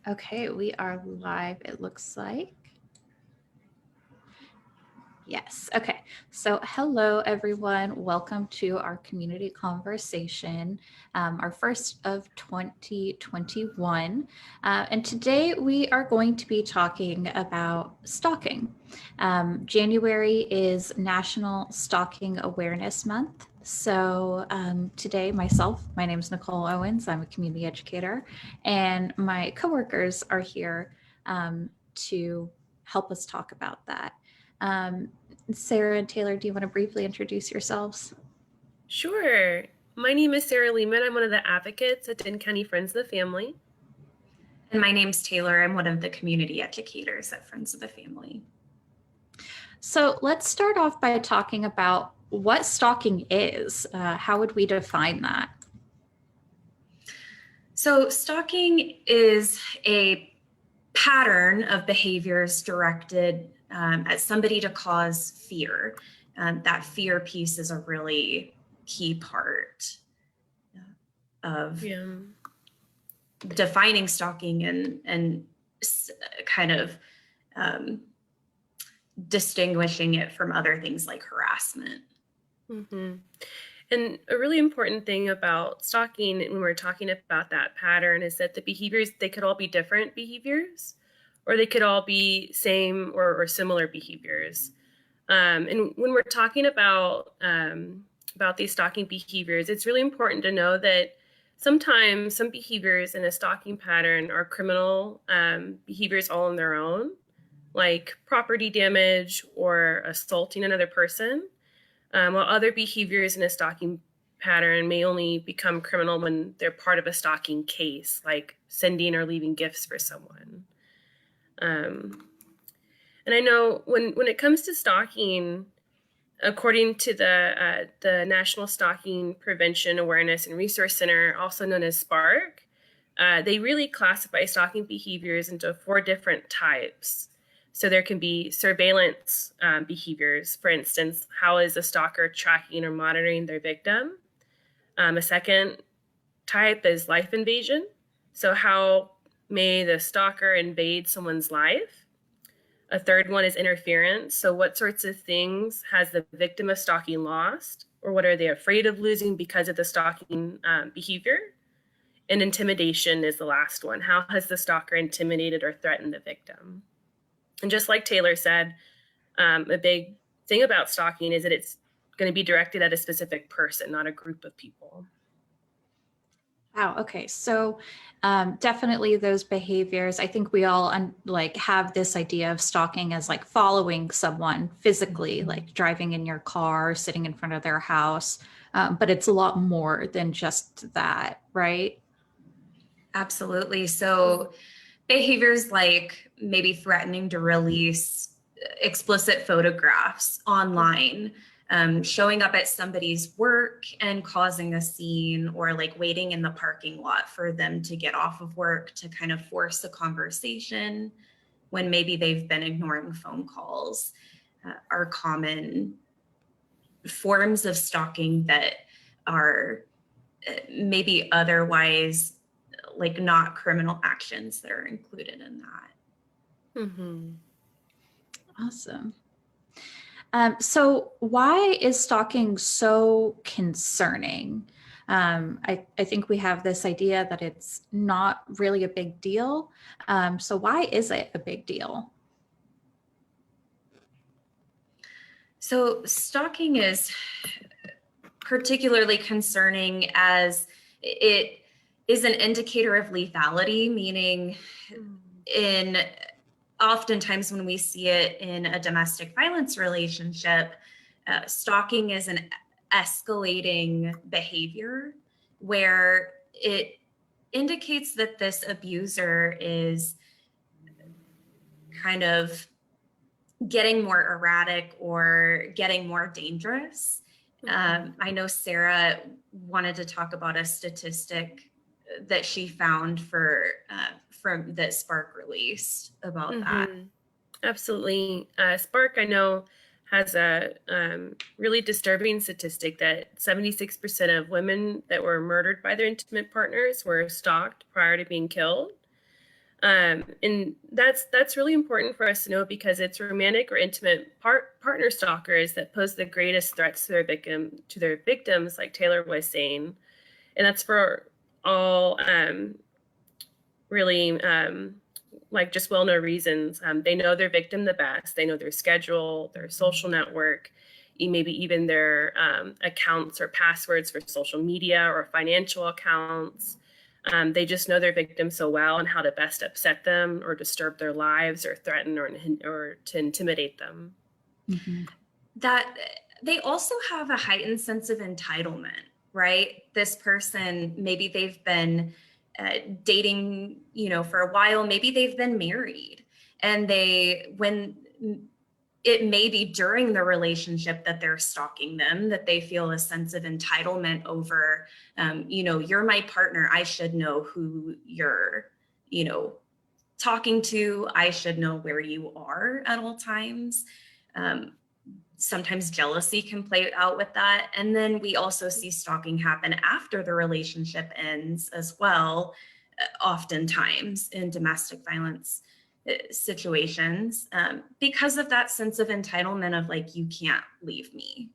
Okay, we are live, it looks like. Yes, okay. So hello, everyone. Welcome to our community conversation, our first of 2021. And today we are going to be talking about stalking. January is National Stalking Awareness Month. So today, my name is Nicole Owens. I'm a community educator, and my coworkers are here to help us talk about that. Sarah and Taylor, do you want to briefly introduce yourselves? Sure. My name is Sarah Lehman. I'm one of the advocates at Denton County Friends of the Family. And my name's Taylor. I'm one of the community educators at Friends of the Family. So let's start off by talking about what stalking is. How would we define that? So stalking is a pattern of behaviors directed at somebody to cause fear. That fear piece is a really key part of defining stalking and kind of distinguishing it from other things like harassment. Mm-hmm. And a really important thing about stalking when we're talking about that pattern is that the behaviors, they could all be different behaviors, or they could all be same or similar behaviors. And when we're talking about these stalking behaviors, it's really important to know that sometimes some behaviors in a stalking pattern are criminal behaviors all on their own, like property damage or assaulting another person, while other behaviors in a stalking pattern may only become criminal when they're part of a stalking case, like sending or leaving gifts for someone. And I know when it comes to stalking, according to the National Stalking Prevention Awareness and Resource Center, also known as SPARC, they really classify stalking behaviors into 4 different types. So there can be surveillance behaviors. For instance, how is a stalker tracking or monitoring their victim? A second type is life invasion. So how may the stalker invade someone's life? A third one is interference. So what sorts of things has the victim of stalking lost, or what are they afraid of losing because of the stalking behavior? And intimidation is the last one. How has the stalker intimidated or threatened the victim? And just like Taylor said, a big thing about stalking is that it's going to be directed at a specific person, not a group of people. Wow. Okay. So definitely those behaviors. I think we all have this idea of stalking as like following someone physically, like driving in your car, sitting in front of their house. But it's a lot more than just that, right? Absolutely. So behaviors like maybe threatening to release explicit photographs online, showing up at somebody's work and causing a scene, or like waiting in the parking lot for them to get off of work to kind of force a conversation when maybe they've been ignoring phone calls, are common forms of stalking that are maybe otherwise like not criminal actions that are included in that. Mm-hmm. Awesome. So why is stalking so concerning? I think we have this idea that it's not really a big deal. So why is it a big deal? So stalking is particularly concerning as it is an indicator of lethality, meaning in oftentimes when we see it in a domestic violence relationship, stalking is an escalating behavior where it indicates that this abuser is kind of getting more erratic or getting more dangerous. I know Sarah wanted to talk about a statistic that she found from that SPARC released about that. Absolutely. SPARC, I know, has a really disturbing statistic that 76% of women that were murdered by their intimate partners were stalked prior to being killed. And that's really important for us to know, because it's romantic or intimate partner stalkers that pose the greatest threats to their victims, like Taylor was saying. And that's for all really like just well-known reasons. They know their victim the best. They know their schedule, their social network, maybe even their accounts or passwords for social media or financial accounts. They just know their victim so well and how to best upset them or disturb their lives or threaten or to intimidate them. Mm-hmm. That they also have a heightened sense of entitlement, right? This person, maybe they've been dating, for a while, maybe they've been married, and when it may be during the relationship that they're stalking them, that they feel a sense of entitlement over, you're my partner. I should know who you're, talking to. I should know where you are at all times. Sometimes jealousy can play out with that. And then we also see stalking happen after the relationship ends as well, oftentimes in domestic violence situations, because of that sense of entitlement of like, you can't leave me,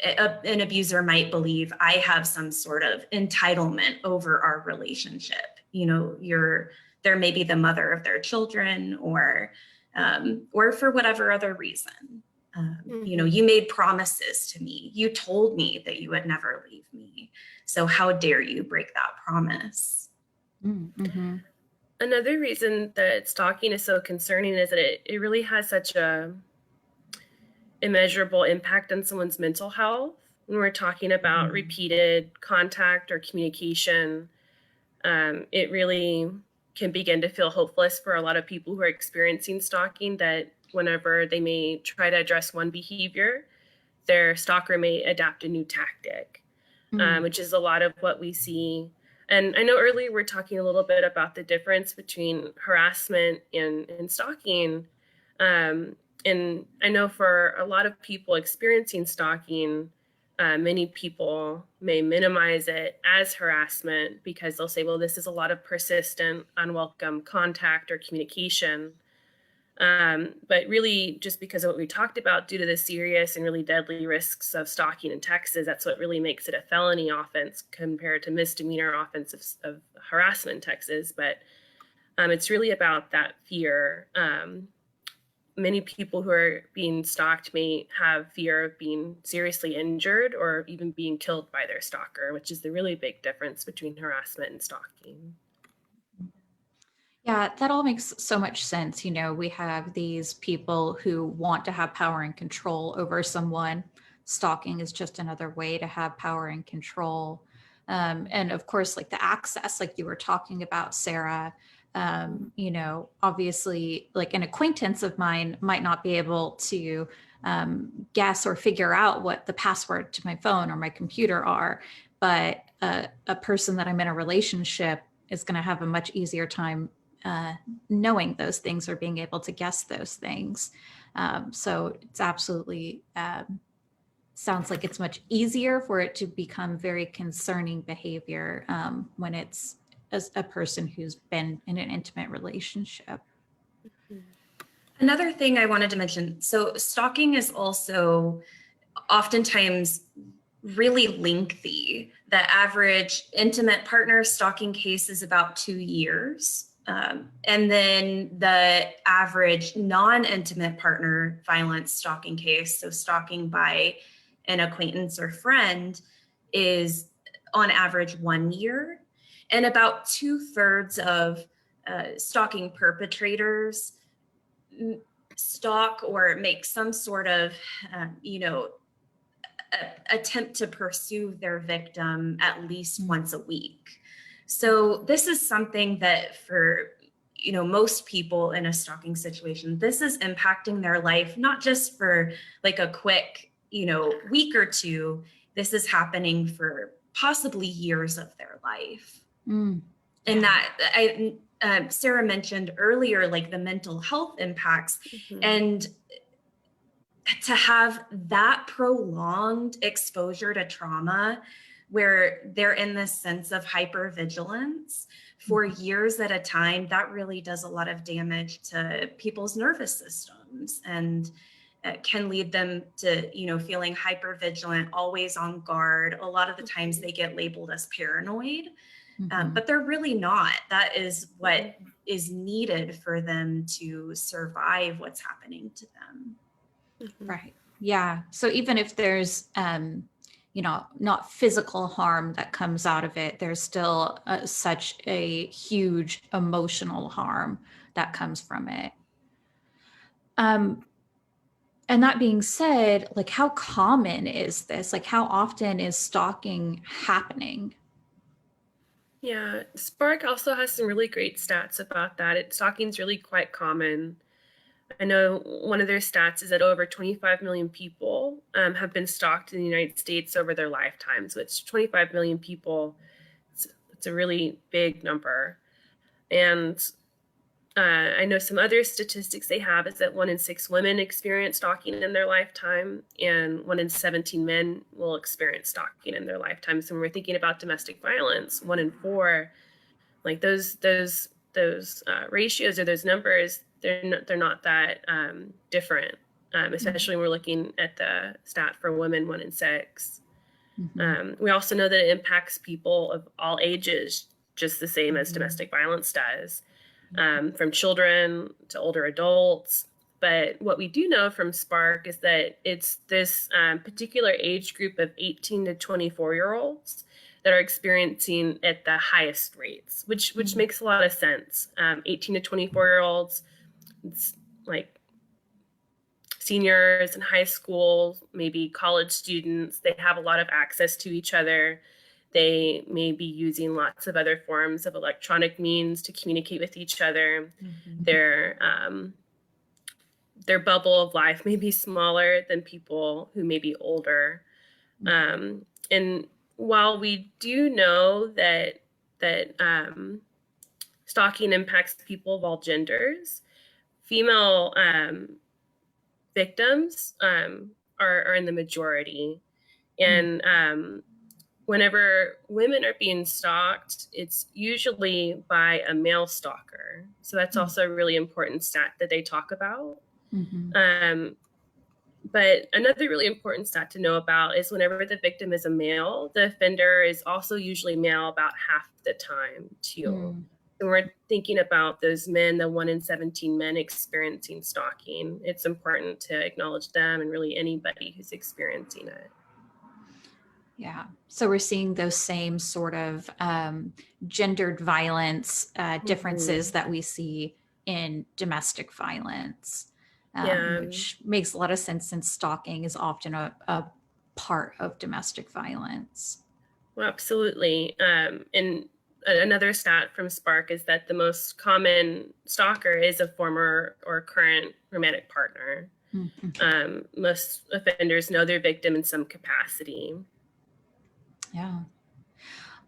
an abuser might believe I have some sort of entitlement over our relationship. They're maybe the mother of their children, or for whatever other reason. You made promises to me. You told me that you would never leave me. So how dare you break that promise? Mm-hmm. Another reason that stalking is so concerning is that it really has such a immeasurable impact on someone's mental health. When we're talking about repeated contact or communication, it really can begin to feel hopeless for a lot of people who are experiencing stalking, that whenever they may try to address one behavior, their stalker may adapt a new tactic, which is a lot of what we see. And I know earlier we're talking a little bit about the difference between harassment and stalking. And I know for a lot of people experiencing stalking, many people may minimize it as harassment because they'll say, well, this is a lot of persistent, unwelcome contact or communication. But really, just because of what we talked about, due to the serious and really deadly risks of stalking in Texas, that's what really makes it a felony offense compared to misdemeanor offense of harassment in Texas. But it's really about that fear. Many people who are being stalked may have fear of being seriously injured or even being killed by their stalker, which is the really big difference between harassment and stalking. Yeah, that all makes so much sense. We have these people who want to have power and control over someone. Stalking is just another way to have power and control. And of course, like the access, like you were talking about, Sarah, obviously, like an acquaintance of mine might not be able to guess or figure out what the password to my phone or my computer are, but a person that I'm in a relationship is going to have a much easier time knowing those things or being able to guess those things. So it's absolutely sounds like it's much easier for it to become very concerning behavior when it's a person who's been in an intimate relationship. Another thing I wanted to mention, so stalking is also oftentimes really lengthy. The average intimate partner stalking case is about 2 years. And then the average non-intimate partner violence stalking case, so stalking by an acquaintance or friend, is on average 1 year. And about 2/3 of stalking perpetrators stalk or make some sort of, attempt to pursue their victim at least once a week. So this is something that for most people in a stalking situation, this is impacting their life, not just for like a quick week or two. This is happening for possibly years of their life. And that Sarah mentioned earlier, like the mental health impacts, and to have that prolonged exposure to trauma where they're in this sense of hypervigilance for years at a time. That really does a lot of damage to people's nervous systems, and can lead them to, feeling hypervigilant, always on guard. A lot of the times they get labeled as paranoid, but they're really not. That is what is needed for them to survive what's happening to them. Right. Yeah. So even if there's, not physical harm that comes out of it, there's still such a huge emotional harm that comes from it. And that being said, like, how common is this? Like, how often is stalking happening? Yeah, Spark also has some really great stats about that. Stalking's really quite common. I know one of their stats is that over 25 million people have been stalked in the United States over their lifetime. So it's 25 million people. It's a really big number. And I know some other statistics they have is that 1 in 6 women experience stalking in their lifetime, and 1 in 17 men will experience stalking in their lifetime. So when we're thinking about domestic violence, 1 in 4, like those ratios or those numbers, they're not that different, especially when we're looking at the stat for women, 1 in 6. We also know that it impacts people of all ages just the same as domestic violence does. From children to older adults. But what we do know from Spark is that it's this particular age group of 18 to 24-year-olds that are experiencing at the highest rates, which makes a lot of sense. 18 to 24-year-olds, it's like seniors in high school, maybe college students. They have a lot of access to each other. They may be using lots of other forms of electronic means to communicate with each other. Their bubble of life may be smaller than people who may be older. And while we do know that stalking impacts people of all genders, female victims are in the majority. And whenever women are being stalked, it's usually by a male stalker. So that's also a really important stat that they talk about. But another really important stat to know about is whenever the victim is a male, the offender is also usually male about half the time too. And we're thinking about those men, the 1 in 17 men experiencing stalking. It's important to acknowledge them and really anybody who's experiencing it. Yeah. So we're seeing those same sort of gendered violence differences that we see in domestic violence, which makes a lot of sense since stalking is often a part of domestic violence. Well, absolutely. And another stat from Spark is that the most common stalker is a former or current romantic partner. Most offenders know their victim in some capacity. Yeah.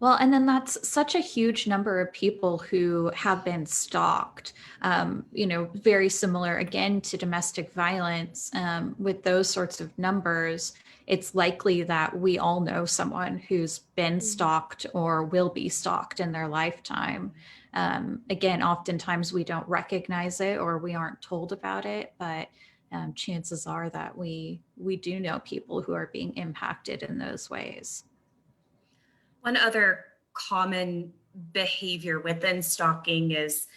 Well, and then that's such a huge number of people who have been stalked, very similar again to domestic violence. With those sorts of numbers, it's likely that we all know someone who's been stalked or will be stalked in their lifetime. Again, oftentimes we don't recognize it or we aren't told about it, but chances are that we do know people who are being impacted in those ways. One other common behavior within stalking is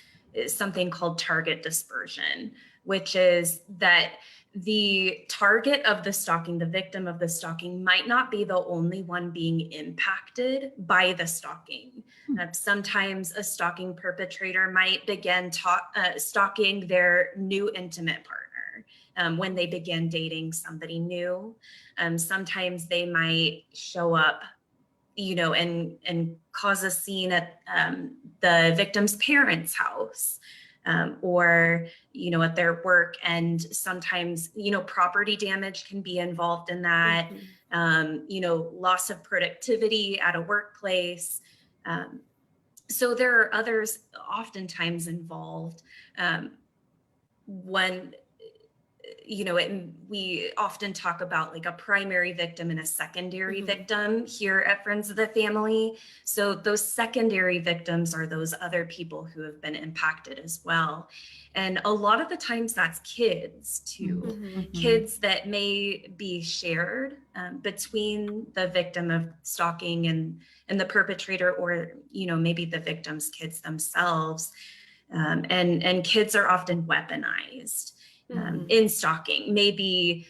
something called target dispersion, which is that the target of the stalking, the victim of the stalking, might not be the only one being impacted by the stalking. Sometimes a stalking perpetrator might begin stalking their new intimate partner when they begin dating somebody new. Sometimes they might show up and cause a scene at the victim's parents' house, or, at their work. And sometimes, property damage can be involved in that, loss of productivity at a workplace. So there are others oftentimes involved. One we often talk about like a primary victim and a secondary Mhm. victim here at Friends of the Family. So those secondary victims are those other people who have been impacted as well. And a lot of the times that's kids too, Mhm. kids that may be shared between the victim of stalking and the perpetrator, or, maybe the victim's kids themselves. And kids are often weaponized Mhm. in stalking, maybe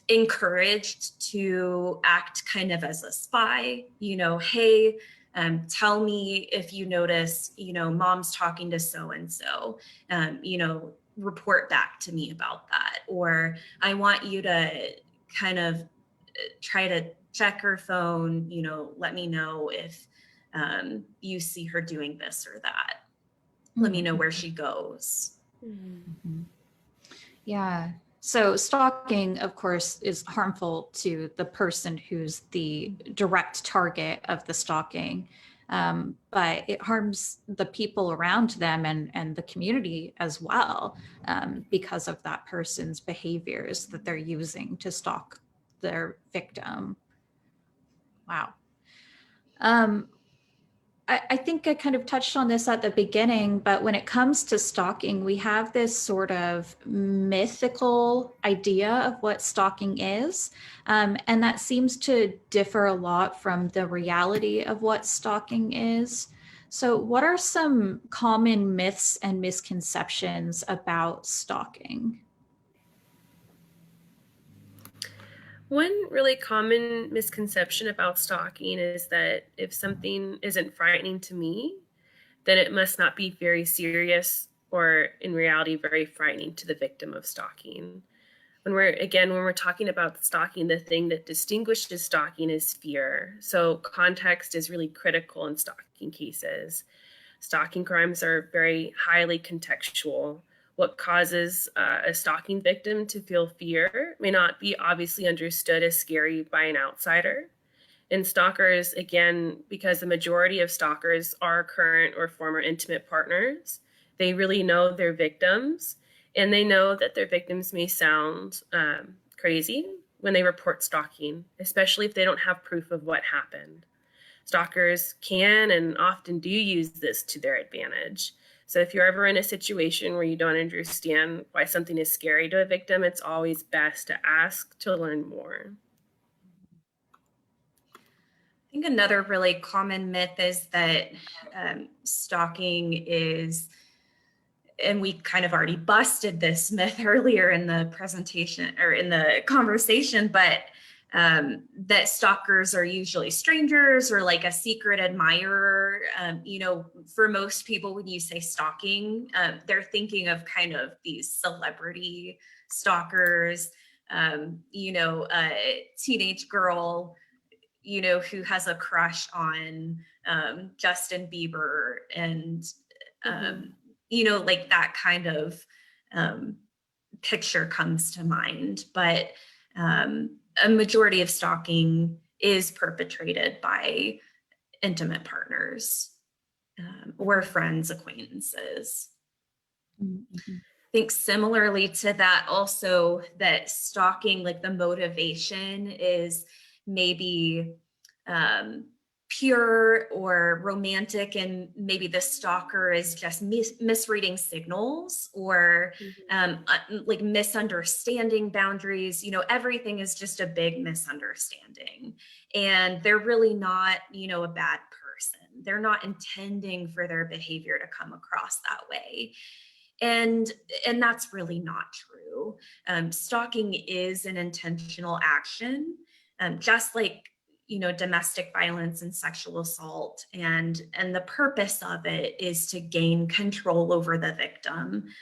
encouraged to act kind of as a spy, hey, tell me if you notice, mom's talking to so-and-so, report back to me about that. Or I want you to kind of try to check her phone, let me know if you see her doing this or that. Let me know where she goes. Mhm. Yeah. So stalking, of course, is harmful to the person who's the direct target of the stalking. But it harms the people around them and the community as well, because of that person's behaviors that they're using to stalk their victim. Wow. Um, I think I kind of touched on this at the beginning, but when it comes to stalking, we have this sort of mythical idea of what stalking is. And that seems to differ a lot from the reality of what stalking is. So, what are some common myths and misconceptions about stalking? One really common misconception about stalking is that if something isn't frightening to me, then it must not be very serious or in reality very frightening to the victim of stalking. When we're talking about stalking, the thing that distinguishes stalking is fear. So context is really critical in stalking cases. Stalking crimes are very highly contextual. What causes a stalking victim to feel fear may not be obviously understood as scary by an outsider. And stalkers, again, because the majority of stalkers are current or former intimate partners, they really know their victims, and they know that their victims may sound crazy when they report stalking, especially if they don't have proof of what happened. Stalkers can and often do use this to their advantage. So if you're ever in a situation where you don't understand why something is scary to a victim, it's always best to ask to learn more. I think another really common myth is that stalking is, and we kind of already busted this myth earlier in the presentation or in the conversation, but that stalkers are usually strangers or like a secret admirer. For most people, when you say stalking, they're thinking of kind of these celebrity stalkers, a teenage girl, who has a crush on Justin Bieber and, Mhm. like that kind of um, picture comes to mind. But a majority of stalking is perpetrated by intimate partners or friends, acquaintances. Mhm. I think similarly to that, also that stalking, like the motivation is maybe um, pure or romantic, and maybe the stalker is just misreading signals or Mhm. like misunderstanding boundaries. Everything is just a big misunderstanding, and they're really not, a bad person. They're not intending for their behavior to come across that way, and that's really not true. Stalking is an intentional action, just like domestic violence and sexual assault, and the purpose of it is to gain control over the victim,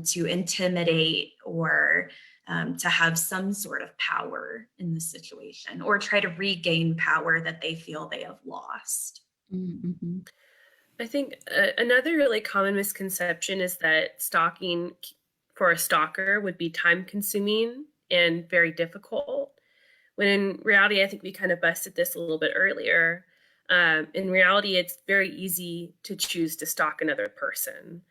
to intimidate or to have some sort of power in the situation, or try to regain power that they feel they have lost. Mhm. I think another really common misconception is that stalking for a stalker would be time consuming and very difficult. When in reality, I think we kind of busted this a little bit earlier. In reality, it's very easy to choose to stalk another person.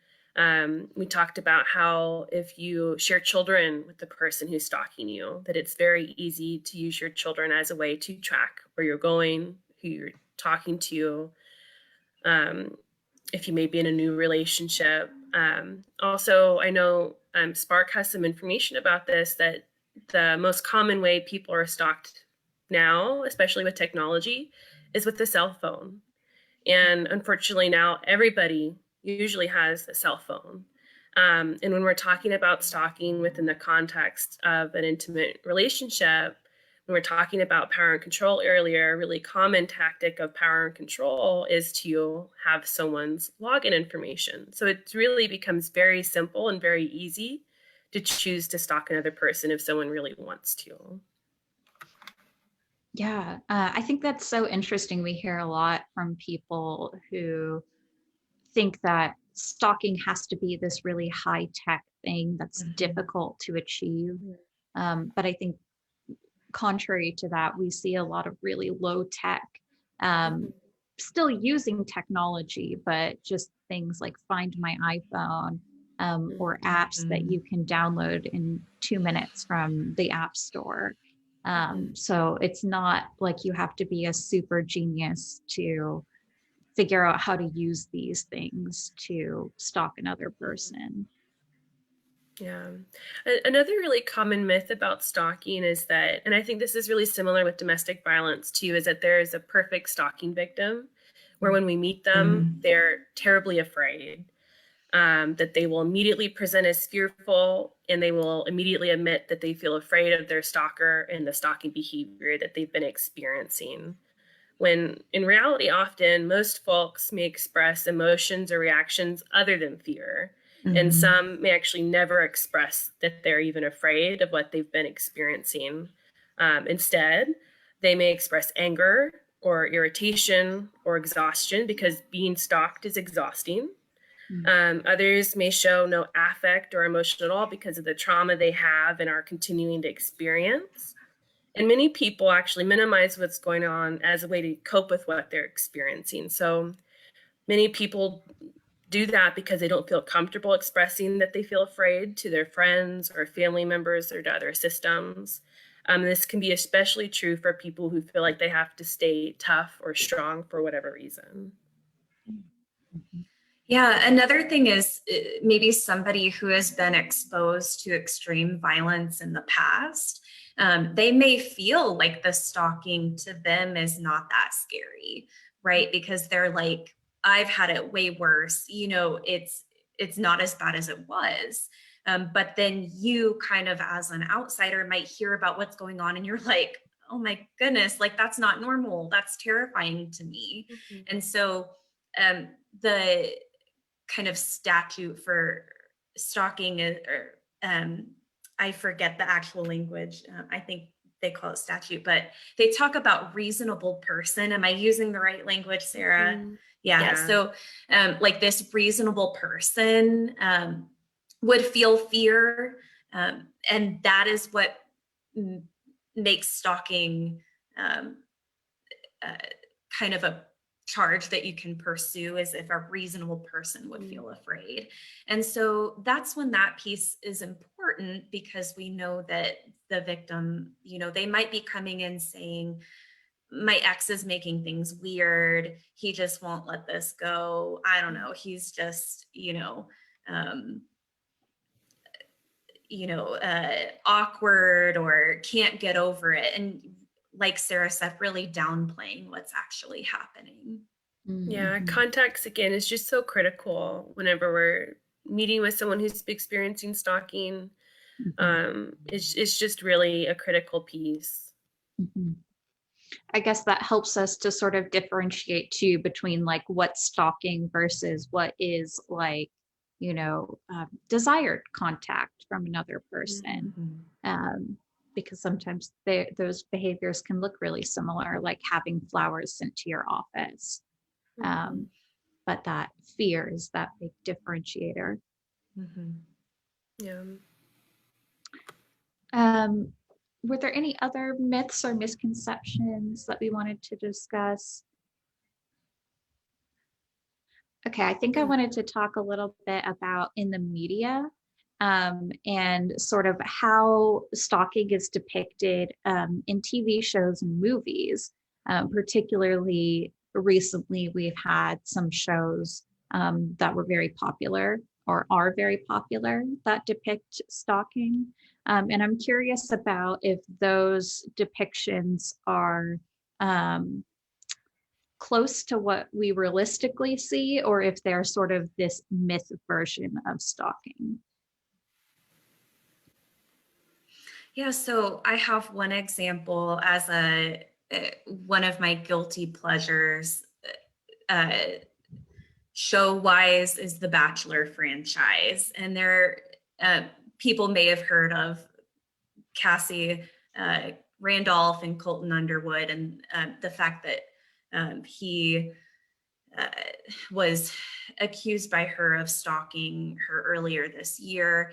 We talked about how if you share children with the person who's stalking you, that it's very easy to use your children as a way to track where you're going, who you're talking to, if you may be in a new relationship. Also, I know Spark has some information about this, that the most common way people are stalked now, especially with technology, is with the cell phone. And unfortunately, now everybody usually has a cell phone. And when we're talking about stalking within the context of an intimate relationship, when we're talking about power and control earlier, a really common tactic of power and control is to have someone's login information. So it really becomes very simple and very easy to choose to stalk another person if someone really wants to. Yeah, I think that's so interesting. We hear a lot from people who think that stalking has to be this really high tech thing that's difficult to achieve. But I think contrary to that, we see a lot of really low tech, still using technology, but just things like Find My iPhone, or apps that you can download in 2 minutes from the App Store. So it's not like you have to be a super genius to figure out how to use these things to stalk another person. Yeah. Another really common myth about stalking is that, and I think this is really similar with domestic violence too, is that there is a perfect stalking victim where when we meet them, they're terribly afraid, that they will immediately present as fearful, and they will immediately admit that they feel afraid of their stalker and the stalking behavior that they've been experiencing. When in reality, often most folks may express emotions or reactions other than fear. And some may actually never express that they're even afraid of what they've been experiencing. Instead, they may express anger or irritation or exhaustion because being stalked is exhausting. Others may show no affect or emotion at all because of the trauma they have and are continuing to experience. And many people actually minimize what's going on as a way to cope with what they're experiencing. So many people do that because they don't feel comfortable expressing that they feel afraid to their friends or family members or to other systems. This can be especially true for people who feel like they have to stay tough or strong for whatever reason. Yeah, another thing is maybe somebody who has been exposed to extreme violence in the past, they may feel like the stalking to them is not that scary, right? Because they're like, I've had it way worse. It's not as bad as it was. But then you kind of as an outsider might hear about what's going on and you're like, oh my goodness, like that's not normal. That's terrifying to me. And so the kind of statute for stalking is, or I forget the actual language. I think they call it statute, but they talk about reasonable person. Am I using the right language, Sarah? Yeah. So like this reasonable person would feel fear. And that is what makes stalking kind of a charge that you can pursue, is if a reasonable person would feel afraid. And so that's when that piece is important, because we know that the victim, they might be coming in saying, my ex is making things weird. He just won't let this go. I don't know. He's just, awkward or can't get over it. And like Sarah said, really downplaying what's actually happening. Yeah, context again is just so critical whenever we're meeting with someone who's experiencing stalking. It's just really a critical piece. I guess that helps us to sort of differentiate too between like what's stalking versus what is like, desired contact from another person. Because sometimes those behaviors can look really similar, like having flowers sent to your office. But that fear is that big differentiator. Yeah. Were there any other myths or misconceptions that we wanted to discuss? Okay, I think I wanted to talk a little bit about in the media, and sort of how stalking is depicted in TV shows and movies. Particularly recently, we've had some shows that were very popular or are very popular that depict stalking. And I'm curious about if those depictions are um, close to what we realistically see, or if they're sort of this myth version of stalking. Yeah, so I have one example as one of my guilty pleasures. Uh, Show wise is the Bachelor franchise, and there people may have heard of Cassie Randolph and Colton Underwood, and the fact that he uh, was accused by her of stalking her earlier this year.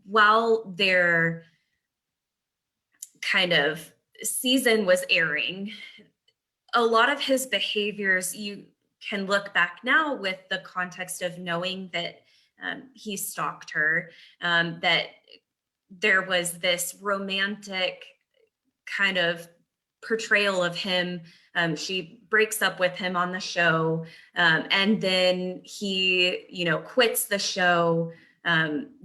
While their kind of season was airing, a lot of his behaviors, you can look back now with the context of knowing that he stalked her, that there was this romantic kind of portrayal of him. She breaks up with him on the show, and then he, quits the show,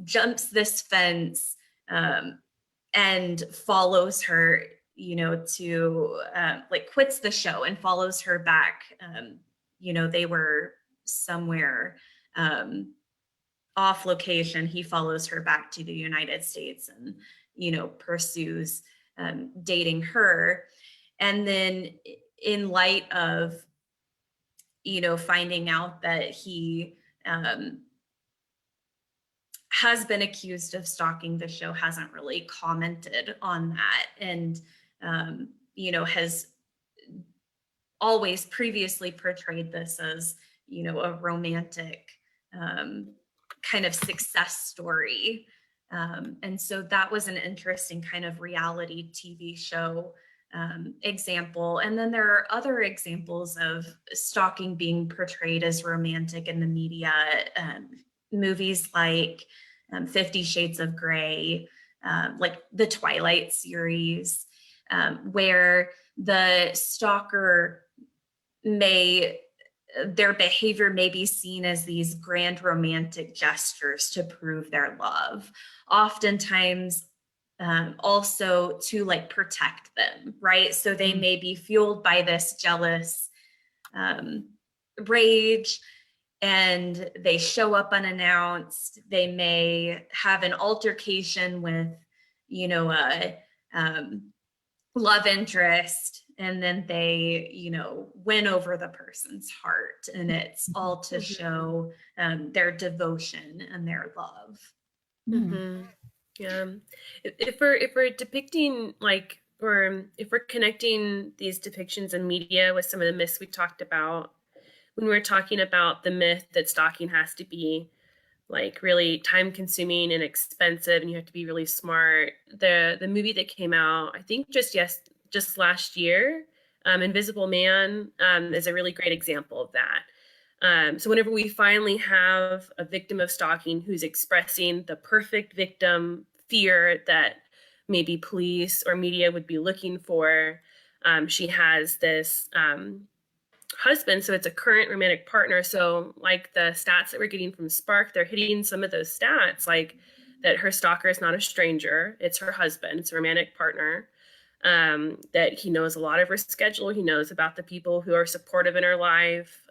jumps this fence, and follows her, to like quits the show and follows her back. They were somewhere off location. He follows her back to the United States and, pursues dating her. And then in light of, finding out that he has been accused of stalking, the show hasn't really commented on that, and has always previously portrayed this as, a romantic kind of success story. And so that was an interesting kind of reality TV show example. And then there are other examples of stalking being portrayed as romantic in the media. Movies like 50 Shades of Grey, like the Twilight series, where the stalker their behavior may be seen as these grand romantic gestures to prove their love. Oftentimes, also to like protect them, right? So they may be fueled by this jealous rage, and they show up unannounced. They may have an altercation with, a love interest, and then they, win over the person's heart, and it's all to show their devotion and their love. Mm-hmm. Yeah. If we're depicting like, or if we're connecting these depictions in media with some of the myths we talked about when we were talking about the myth that stalking has to be like really time consuming and expensive and you have to be really smart, the movie that came out, I think just last year, Invisible Man, is a really great example of that. So whenever we finally have a victim of stalking who's expressing the perfect victim fear that maybe police or media would be looking for, she has this husband, so it's a current romantic partner. So like the stats that we're getting from Spark, they're hitting some of those stats, like that her stalker is not a stranger, it's her husband, it's a romantic partner, that he knows a lot of her schedule, he knows about the people who are supportive in her life,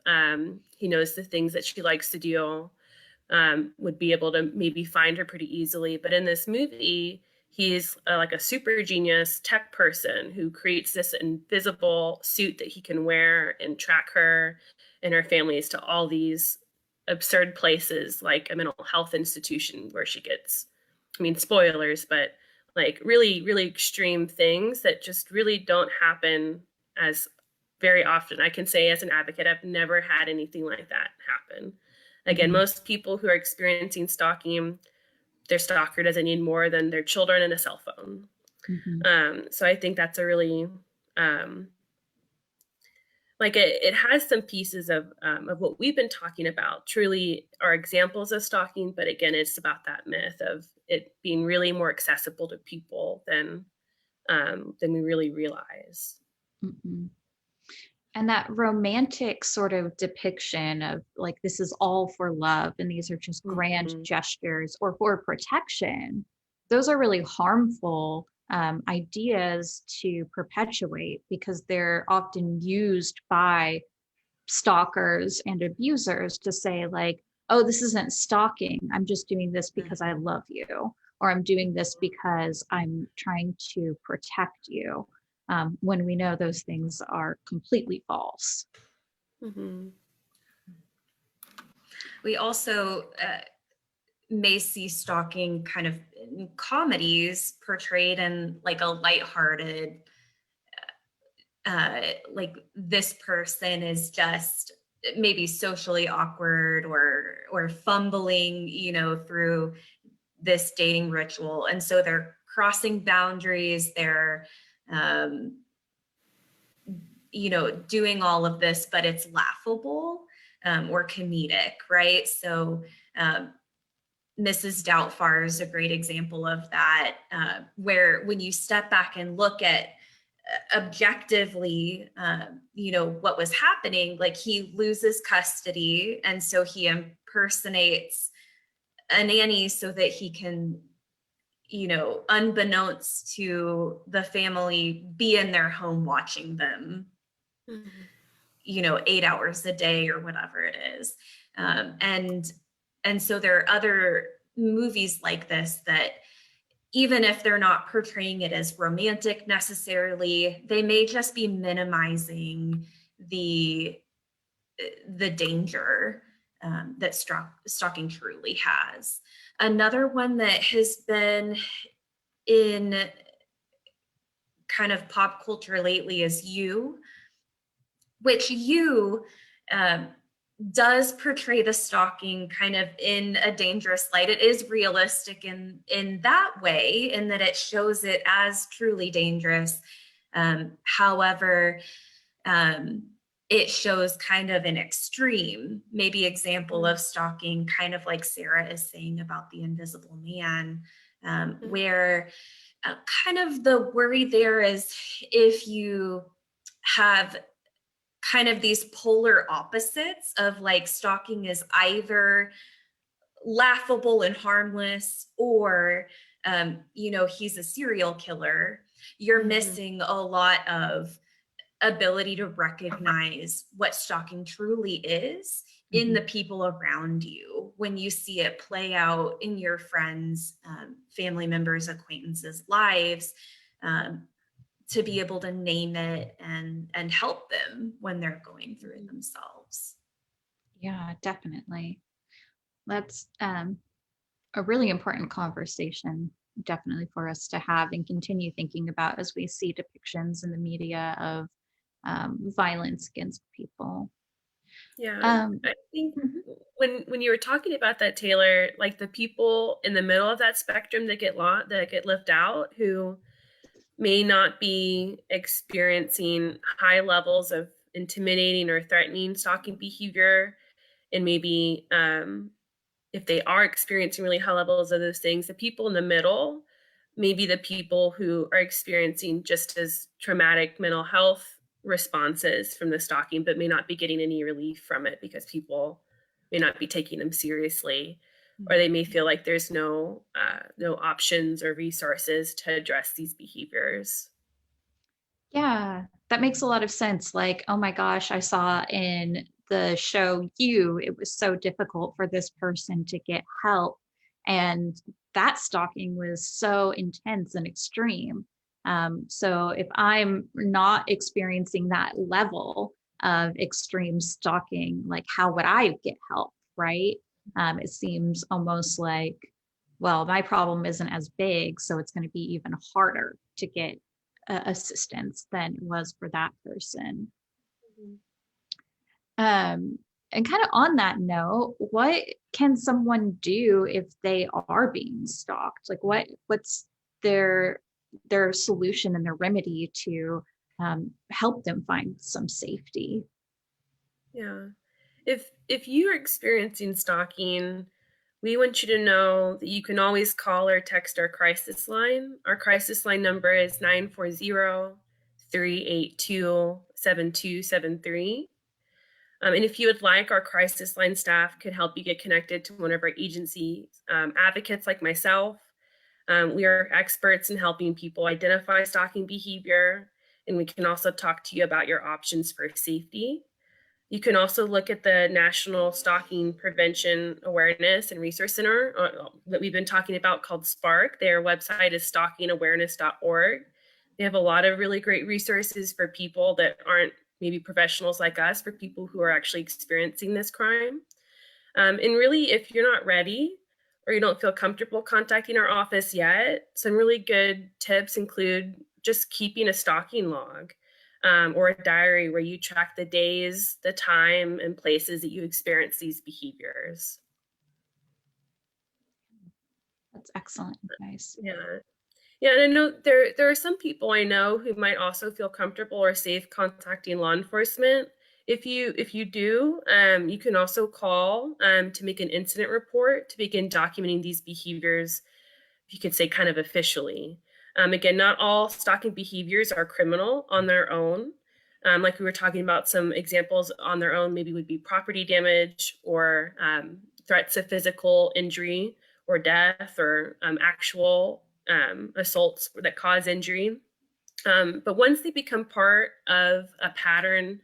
he knows the things that she likes to do, would be able to maybe find her pretty easily. But in this movie, he's like a super genius tech person who creates this invisible suit that he can wear and track her and her families to all these absurd places, like a mental health institution where she gets, I mean, spoilers, but like really, really extreme things that just really don't happen as very often. I can say as an advocate, I've never had anything like that happen. Again, most people who are experiencing stalking, their stalker doesn't need more than their children and a cell phone. So I think that's a really like it has some pieces of what we've been talking about truly are examples of stalking, but again, it's about that myth of it being really more accessible to people than we really realize. Mhm. And that romantic sort of depiction of like, this is all for love and these are just grand Mhm. gestures or for protection, those are really harmful ideas to perpetuate because they're often used by stalkers and abusers to say, like, oh, this isn't stalking. I'm just doing this because I Mhm. love you, or I'm doing this because I'm trying to protect you. When we know those things are completely false. Mhm. We also may see stalking kind of in comedies portrayed in like a lighthearted, like this person is just maybe socially awkward or fumbling, through this dating ritual, and so they're crossing boundaries. They're um, doing all of this, but it's laughable, or comedic, right? So um, Mrs. Doubtfire is a great example of that, where when you step back and look at objectively, what was happening, like he loses custody, and so he impersonates a nanny so that he can, unbeknownst to the family, be in their home watching them, Mhm. 8 hours a day or whatever it is. And so there are other movies like this that, even if they're not portraying it as romantic necessarily, they may just be minimizing the the danger, that stalking truly has. Another one that has been in kind of pop culture lately is You, which You um, does portray the stalking kind of in a dangerous light. It is realistic in that way, in that it shows it as truly dangerous. However, um, it shows kind of an extreme, maybe example of stalking, kind of like Sarah is saying about the Invisible Man, Mhm. where kind of the worry there is, if you have kind of these polar opposites of like stalking is either laughable and harmless, or he's a serial killer, you're Mhm. missing a lot of ability to recognize what stalking truly is in the Mhm. people around you when you see it play out in your friends, family members, acquaintances lives, um, to be able to name it and help them when they're going through it themselves. Yeah, definitely. That's a really important conversation, definitely for us to have and continue thinking about as we see depictions in the media of violence against people. Yeah, Um, I think mhm. when you were talking about that, Taylor, like the people in the middle of that spectrum that get left out, who may not be experiencing high levels of intimidating or threatening stalking behavior, and maybe if they are experiencing really high levels of those things, the people in the middle, maybe the people who are experiencing just as traumatic mental health responses from the stalking, but may not be getting any relief from it because people may not be taking them seriously, or they may feel like there's no options or resources to address these behaviors. Yeah, that makes a lot of sense. Like, oh my gosh, I saw in the show You, it was so difficult for this person to get help. And that stalking was so intense and extreme. So if I'm not experiencing that level of extreme stalking, like how would I get help, right? It seems almost like, well, my problem isn't as big, so it's going to be even harder to get assistance than it was for that person. Mhm. Um, and kind of on that note, what can someone do if they are being stalked? Like what's their their solution and their remedy to help them find some safety. Yeah. If you're experiencing stalking, we want you to know that you can always call or text our crisis line. Our crisis line number is 940-382-7273. And if you would like, our crisis line staff could help you get connected to one of our agency advocates like myself. We are experts in helping people identify stalking behavior, and we can also talk to you about your options for safety. You can also look at the National Stalking Prevention Awareness and Resource Center that we've been talking about, called SPARK. Their website is stalkingawareness.org. They have a lot of really great resources for people that aren't maybe professionals like us, for people who are actually experiencing this crime. And really, if you're not ready or you don't feel comfortable contacting our office yet, some really good tips include just keeping a stalking log. Or a diary where you track the days, the time, and places that you experience these behaviors. That's excellent advice. Yeah. Yeah, and I know there are some people I know who might also feel comfortable or safe contacting law enforcement. If you do, you can also call to make an incident report to begin documenting these behaviors, you could say, kind of officially. Again, not all stalking behaviors are criminal on their own. Like we were talking about, some examples on their own maybe would be property damage or threats of physical injury or death, or actual assaults that cause injury. But once they become part of a pattern,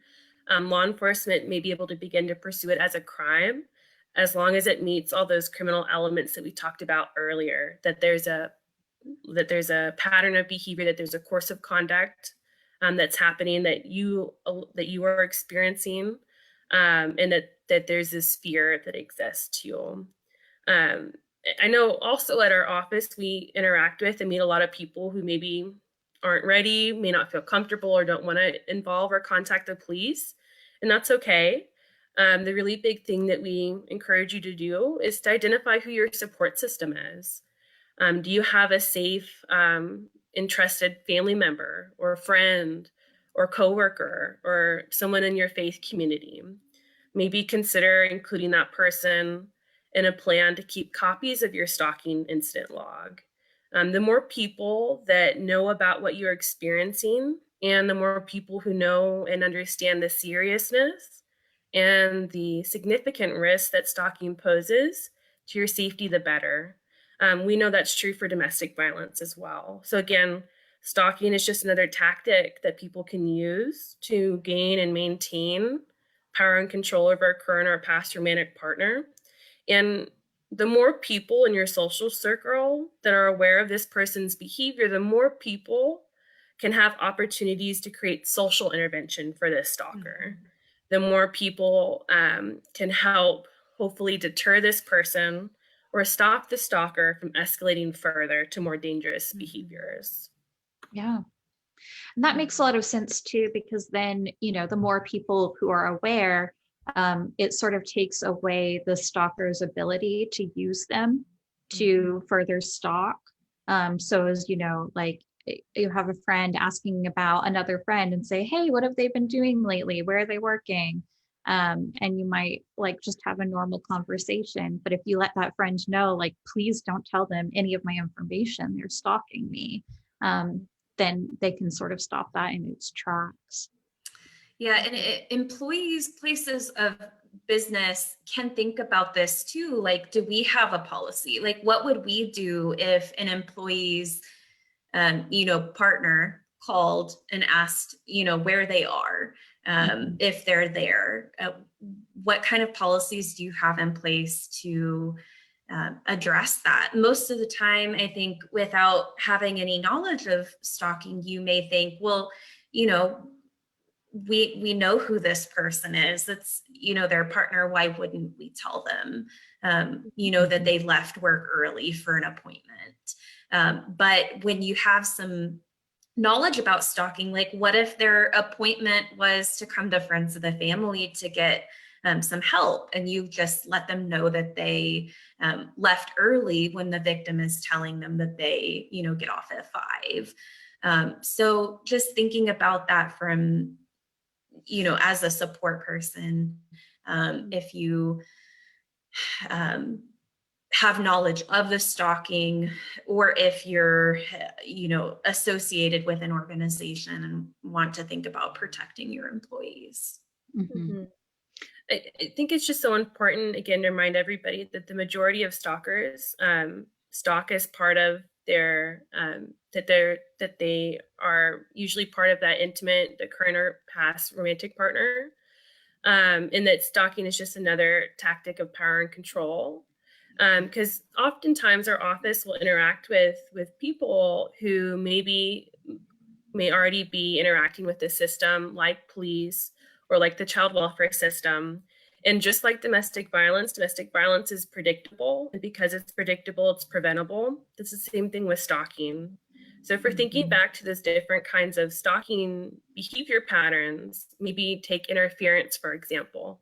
law enforcement may be able to begin to pursue it as a crime, as long as it meets all those criminal elements that we talked about earlier, that there's a pattern of behavior, that there's a course of conduct that's happening, that you are experiencing, and that there's this fear that exists too. Um, I know also at our office, we interact with and meet a lot of people who maybe aren't ready, may not feel comfortable, or don't want to involve or contact the police. And that's okay. The really big thing that we encourage you to do is to identify who your support system is. Do you have a safe, entrusted family member or friend or coworker or someone in your faith community? Maybe consider including that person in a plan to keep copies of your stalking incident log. The more people that know about what you're experiencing, and the more people who know and understand the seriousness and the significant risk that stalking poses to your safety, the better. We know that's true for domestic violence as well. So again, stalking is just another tactic that people can use to gain and maintain power and control over a current or past romantic partner. And the more people in your social circle that are aware of this person's behavior, the more people can have opportunities to create social intervention for this stalker. Mm-hmm. The more people can help hopefully deter this person or stop the stalker from escalating further to more dangerous behaviors. Yeah. And that makes a lot of sense too, because then, the more people who are aware, it sort of takes away the stalker's ability to use them to further stalk. So as like you have a friend asking about another friend and say, hey, what have they been doing lately? Where are they working? And you might like just have a normal conversation. But if you let that friend know, like, please don't tell them any of my information, they're stalking me, then they can sort of stop that in its tracks. Yeah, and employees, places of business can think about this too. Like, do we have a policy? Like, what would we do if an employee's, partner called and asked, where they are, if they're there? What kind of policies do you have in place to address that? Most of the time, I think, without having any knowledge of stalking, you may think, well, we know who this person is. It's, their partner. Why wouldn't we tell them, that they left work early for an appointment? But when you have some knowledge about stalking, like what if their appointment was to come to friends of the family to get some help, and you just let them know that they left early when the victim is telling them that they, get off at 5. So just thinking about that from, as a support person, if you have knowledge of the stalking, or if you're, associated with an organization and want to think about protecting your employees. Mhm. I think it's just so important, again, to remind everybody that the majority of stalkers stalk as part of their that they are usually part of that intimate, the current or past romantic partner, and that stalking is just another tactic of power and control. Because oftentimes our office will interact with people who may already be interacting with the system, like police or like the child welfare system. And just like domestic violence is predictable. And because it's predictable, it's preventable. It's the same thing with stalking. So if we're thinking back to those different kinds of stalking behavior patterns, maybe take interference, for example.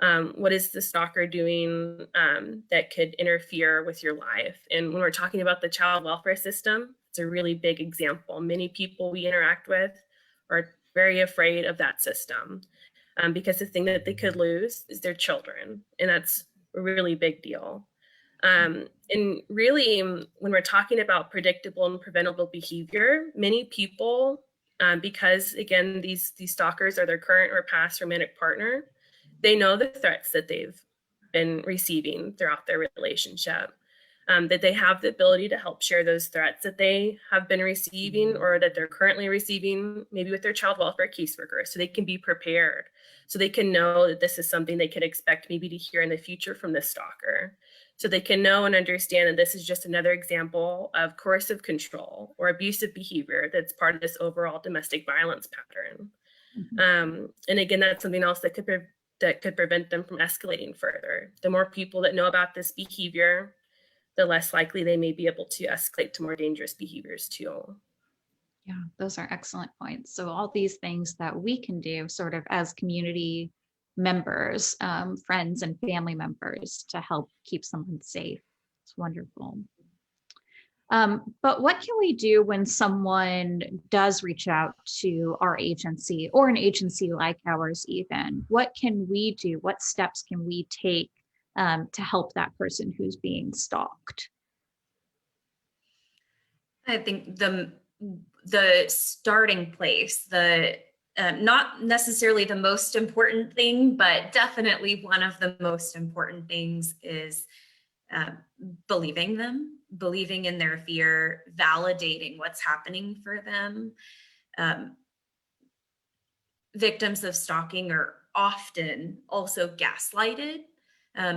What is the stalker doing that could interfere with your life? And when we're talking about the child welfare system, it's a really big example. Many people we interact with are very afraid of that system because the thing that they could lose is their children. And that's a really big deal. And really, when we're talking about predictable and preventable behavior, many people, because again, these stalkers are their current or past romantic partner, they know the threats that they've been receiving throughout their relationship, that they have the ability to help share those threats that they have been receiving or that they're currently receiving, maybe with their child welfare caseworker, so they can be prepared, so they can know that this is something they could expect maybe to hear in the future from this stalker. So they can know and understand that this is just another example of coercive control or abusive behavior that's part of this overall domestic violence pattern. And again, that's something else that could prevent them from escalating further. The more people that know about this behavior, the less likely they may be able to escalate to more dangerous behaviors too. Yeah, those are excellent points. So all these things that we can do sort of as community members, friends and family members to help keep someone safe. It's wonderful. But what can we do when someone does reach out to our agency or an agency like ours even? What can we do? What steps can we take to help that person who's being stalked? I think the starting place, the not necessarily the most important thing, but definitely one of the most important things is uh, believing them, believing in their fear, validating what's happening for them. Um, Victims of stalking are often also gaslighted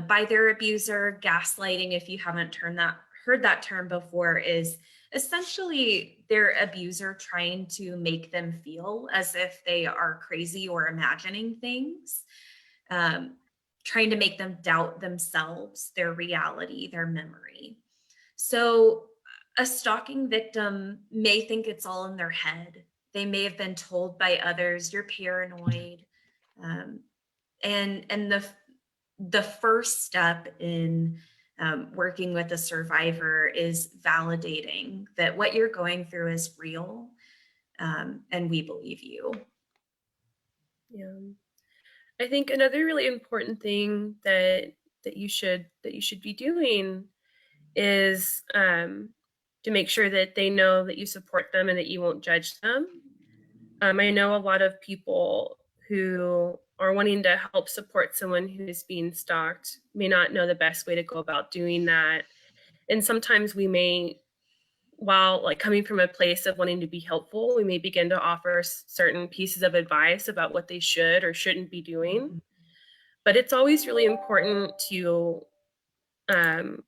by their abuser. Gaslighting, if you haven't heard that term before, is essentially their abuser trying to make them feel as if they are crazy or imagining things, trying to make them doubt themselves, their reality, their memory. So a stalking victim may think it's all in their head. They may have been told by others, "You're paranoid," um, and the first step in working with a survivor is validating that what you're going through is real, and we believe you. Yeah. I think another really important thing that you should be doing is to make sure that they know that you support them and that you won't judge them. I know a lot of people who are wanting to help support someone who is being stalked may not know the best way to go about doing that. And sometimes we may, while like coming from a place of wanting to be helpful, we may begin to offer certain pieces of advice about what they should or shouldn't be doing. But it's always really important to um,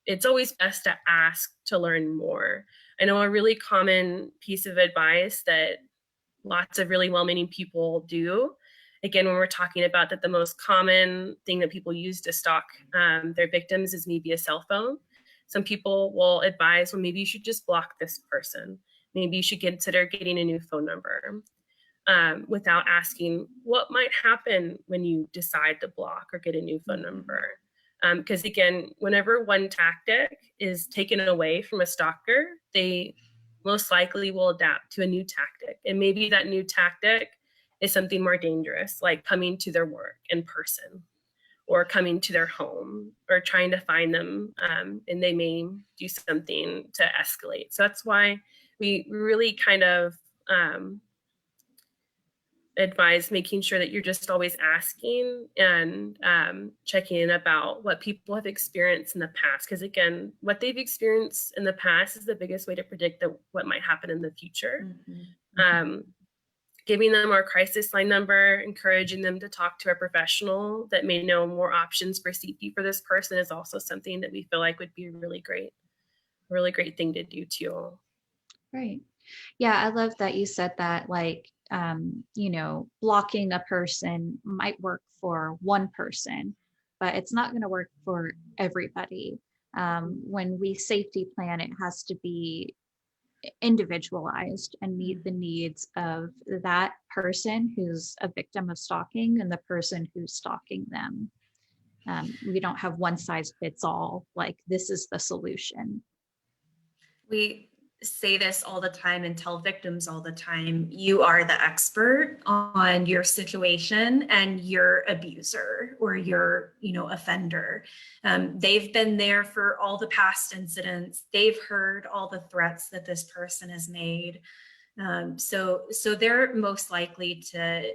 it's always best to ask to learn more. I know a really common piece of advice that lots of really well-meaning people do, again, when we're talking about that, the most common thing that people use to stalk their victims is maybe a cell phone. Some people will advise, well, maybe you should just block this person. Maybe you should consider getting a new phone number, without asking what might happen when you decide to block or get a new phone number. Because again, whenever one tactic is taken away from a stalker, they most likely will adapt to a new tactic. And maybe that new tactic is something more dangerous, like coming to their work in person or coming to their home or trying to find them. And they may do something to escalate. So that's why we really kind of advise making sure that you're just always asking and checking in about what people have experienced in the past. Because again, what they've experienced in the past is the biggest way to predict what might happen in the future. Giving them our crisis line number, encouraging them to talk to a professional that may know more options for CP for this person is also something that we feel like would be a really great thing to do too. Right. Yeah, I love that you said that, like, blocking a person might work for one person, but it's not going to work for everybody. When we safety plan, it has to be individualized and meet the needs of that person who's a victim of stalking and the person who's stalking them. We don't have one size fits all, like this is the solution. We say this all the time and tell victims all the time, you are the expert on your situation and your abuser or your, offender. They've been there for all the past incidents. They've heard all the threats that this person has made. So they're most likely to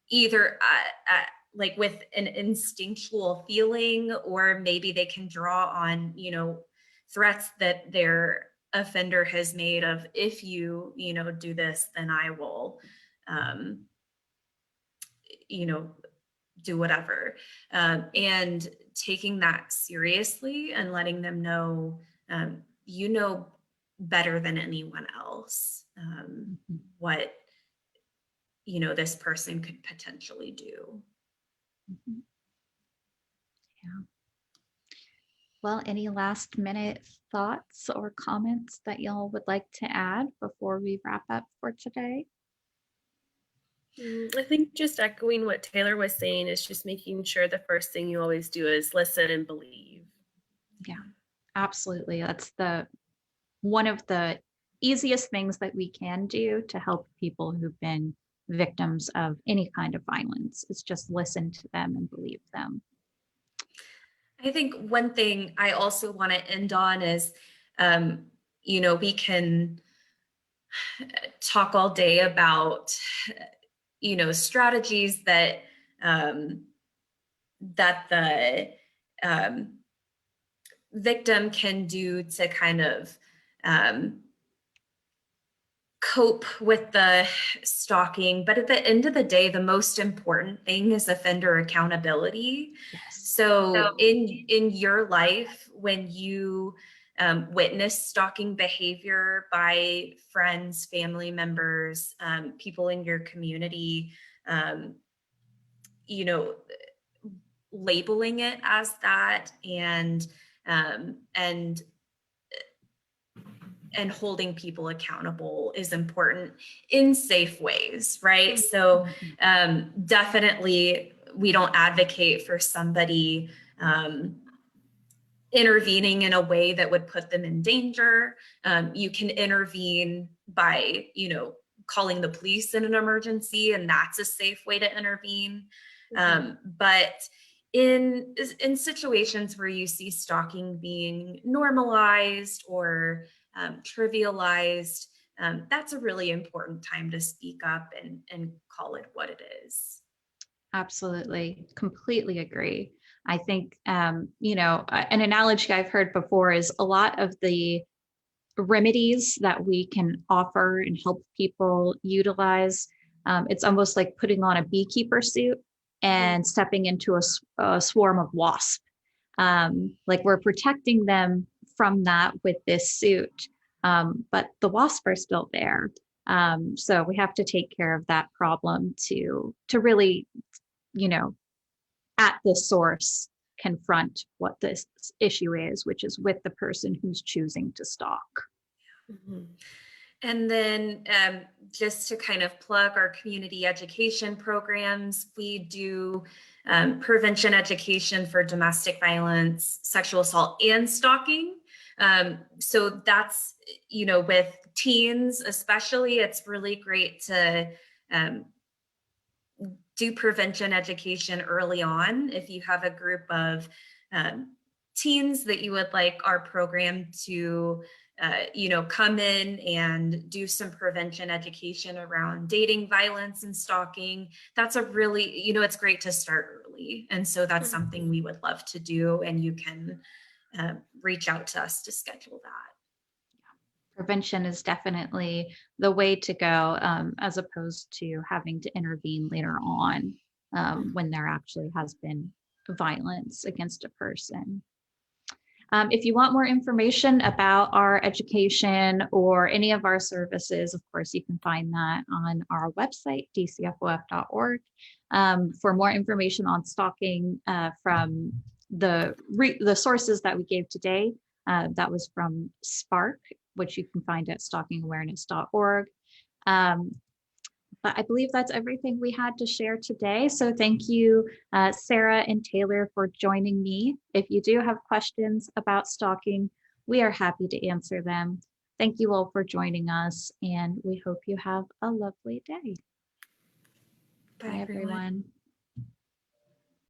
either like with an instinctual feeling, or maybe they can draw on, threats that their offender has made of, if you, do this, then I will, do whatever. And taking that seriously and letting them know, you know better than anyone else, what, this person could potentially do. Yeah. Well, any last minute thoughts or comments that y'all would like to add before we wrap up for today? I think just echoing what Taylor was saying is just making sure the first thing you always do is listen and believe. Yeah, absolutely. That's one of the easiest things that we can do to help people who've been victims of any kind of violence is just listen to them and believe them. I think one thing I also want to end on is, we can talk all day about, strategies that the victim can do to kind of cope with the stalking. But at the end of the day, the most important thing is offender accountability. Yes. So in your life, when you witness stalking behavior by friends, family members, people in your community, labeling it as that, and holding people accountable is important in safe ways, right? So definitely we don't advocate for somebody intervening in a way that would put them in danger. You can intervene by, calling the police in an emergency, and that's a safe way to intervene. But in situations where you see stalking being normalized or trivialized, that's a really important time to speak up and call it what it is. Absolutely. Completely agree. I think, an analogy I've heard before is a lot of the remedies that we can offer and help people utilize. It's almost like putting on a beekeeper suit and stepping into a swarm of wasps. Like we're protecting them from that with this suit, but the wasps are still there. So we have to take care of that problem to really, at the source, confront what this issue is, which is with the person who's choosing to stalk. And then just to kind of plug our community education programs, we do prevention education for domestic violence, sexual assault, and stalking. So that's, with teens especially, it's really great to do prevention education early on. If you have a group of teens that you would like our program to come in and do some prevention education around dating violence and stalking, that's a really, it's great to start early. And so that's something we would love to do. And you can reach out to us to schedule that. Prevention is definitely the way to go, as opposed to having to intervene later on when there actually has been violence against a person. If you want more information about our education or any of our services, of course, you can find that on our website, dcfof.org. For more information on stalking from the sources that we gave today, that was from Spark, which you can find at stalkingawareness.org. But I believe that's everything we had to share today. So thank you, Sarah and Taylor, for joining me. If you do have questions about stalking, we are happy to answer them. Thank you all for joining us, and we hope you have a lovely day. Bye, everyone.